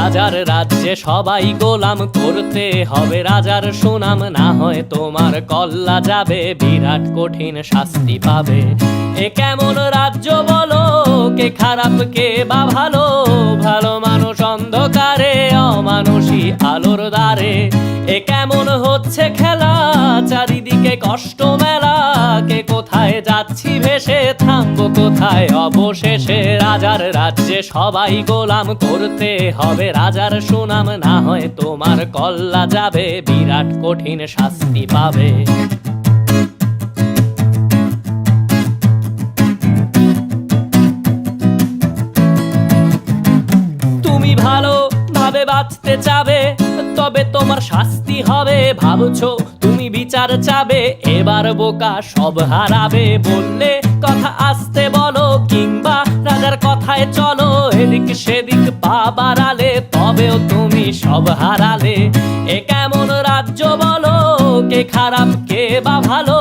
রাজার রাজ্যে সবাই গোলাম, করতে হবে রাজার সুনাম, না হয় তোমার কল্লা যাবে, বিরাট কঠিন শাস্তি পাবে। এ কেমন রাজ্য বলো, কে খারাপ কে বা ভালো, ভালো মানুষ অন্ধকারে, অমানুষী আলোর দ্বারে। এ কেমন হচ্ছে খেলা, চারিদিকে কষ্ট মেলা, কে কোথায় যাচ্ছি ভেসে, থামবো কোথায় অবশেষে। রাজার রাজ্যে সবাই গোলাম, করতে হবে রাজার সুনাম, না হয় তোমার কল্লা যাবে, বিরাট কঠিন শাস্তি পাবে। তুমি ভালো ভাবে বাঁচতে চাবে, তবে তোমার শাস্তি হবে। ভাবছো তুমি বিচার চাবে, এবার বোকা সব হারাবে। বললে কথা আসতে বলো, কিংবা রাজার কথায় চলো, এদিক সেদিক পা বাড়ালে, তবেও তুমি সব হারালে। এ কেমন রাজ্য বলো, কে খারাপ কে বা ভালো,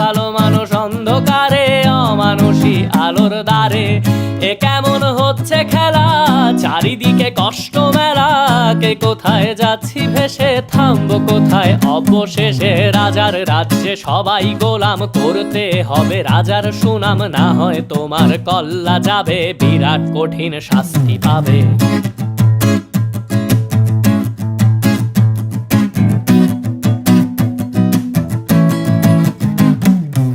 ভালো মানুষ অন্ধকারে, অমানুষী আলোর দ্বারে। এ কেমন হচ্ছে খেলা, চারিদিকে কষ্ট মেলা, কে কোথায় যাচ্ছি ভেসে, থামবো কোথায় অবশেষে। রাজার রাজ্যে সবাই গোলাম, করতে হবে রাজার সুনাম, না হয় তোমার কল্লা যাবে, বিরাট কঠিন শাস্তি পাবে।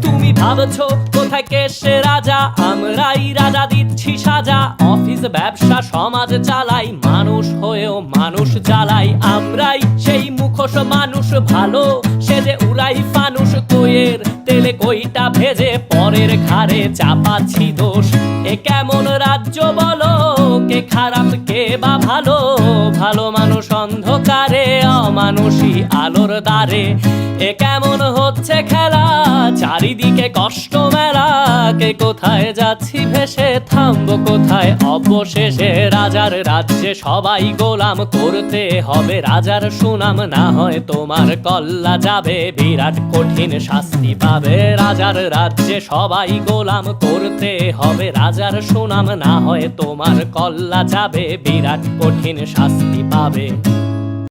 তুমি ভাবছো কোথায় কে সে রাজা, আমরাই রাজা দিচ্ছি সাজা। অফিস ব্যবসা সমাজ চালাই, মানুষ হয়েও মানুষ জ্বালাই। আমরাই সেই মুখোশ মানুষ ভালো, সে যে উড়াই ফানুষ, কইয়ের তেলে কইটা ভেজে, পরের ঘাড়ে চাপাচ্ছি দোষ। এ কেমন রাজ্য বলো, কে খারাপ কে বা ভালো, ভালো মানুষ অন্ধকারে, অমানুষী আলোর দ্বারে। এ কেমন হচ্ছে খেলা, চারিদিকে কষ্ট মেলা, কে কোথায় যাচ্ছি ভেসে, থামবো কোথায় অবশেষে। রাজার রাজ্যে সবাই গোলাম, করতে হবে রাজার সুনাম, না হয় তোমার কল্লা যাবে, বিরাট কঠিন শাস্তি পাবে। রাজার রাজ্যে সবাই গোলাম, করতে হবে রাজার সুনাম, না হয় তোমার কল্লা যাবে, বিরাট কঠিন শাস্তি পাবে।